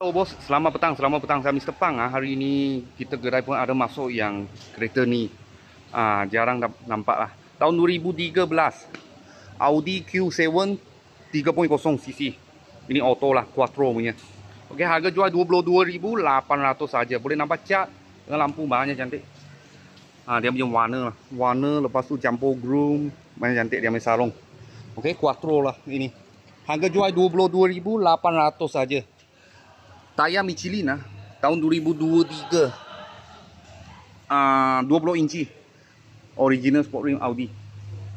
Hello bos, selamat petang, saya Mr. Pang. Hari ini kita gerai pun ada masuk yang kereta ni. Jarang nampak lah. Tahun 2013, Audi Q7 3.0 cc. Ini auto lah, quattro punya. Okey, harga jual 22,800 saja. Boleh nampak cat dengan lampu banyak cantik. Dia punya warna lepas tu campur groom, banyak cantik dia punya sarung. Okey, quattro lah ini. Harga jual 22,800 saja. Tayar Michelin tahun 2023. 20 inci. Original sport rim Audi.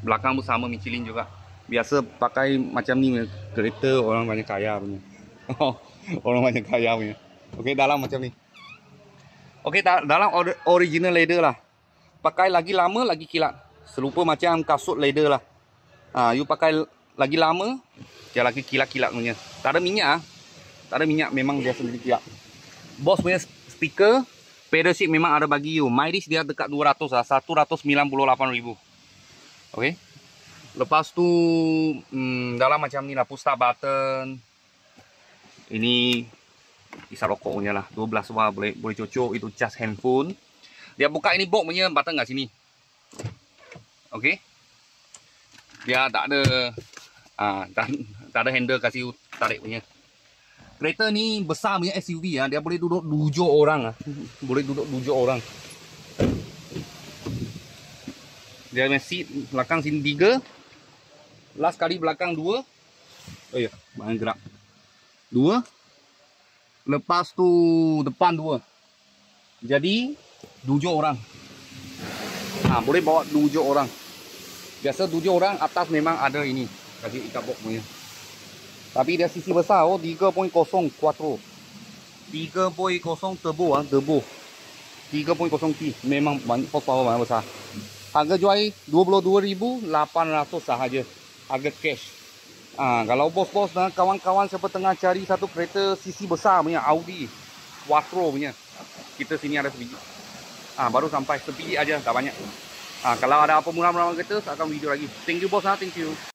Belakang pun sama Michelin juga. Biasa pakai macam ni kereta orang banyak kaya punya. Orang banyak kaya punya. Okey, dalam macam ni. Okey, dalam original leather lah. Pakai lagi lama lagi kilat. Serupa macam kasut leather lah. You pakai lagi lama dia lagi kilat-kilat punya. Tak ada minyak Tak ada minyak, memang dia sendiri kilat. Bos punya speaker, pedal shift memang ada bagi you. Mileage dia dekat 200 lah, 198,000. Okey. Lepas tu dalam macam ni lah, push start button. Ini isap rokok punya lah, 12 watt boleh cocok, itu cas handphone. Dia buka ini box punya button kat sini. Okey. Dia tak ada tak ada handle kasih tarik punya. Kereta ni besar punya SUV dia boleh duduk 7 orang Boleh duduk 7 orang. Dia punya seat belakang sini 3. Last kali belakang 2. Oh ya, banyak gerak. 2. Lepas tu depan 2. Jadi 7 orang. Boleh bawa 7 orang. Biasa 7 orang, atas memang ada ini. Kasih ikat box punya. Tapi dia sisi besar 3.0 quattro. 3.0 turbo 3.0 T. Memang banyak horsepower, banyak besar. Harga jual 22,800 sahaja. Harga cash. Kalau bos-bos dan kawan-kawan siapa tengah cari satu kereta sisi besar punya Audi quattro punya, kita sini ada sebiji. Baru sampai sebiji aja, tak banyak. Kalau ada apa murah-murah kereta, saya akan video lagi. Thank you bos, thank you.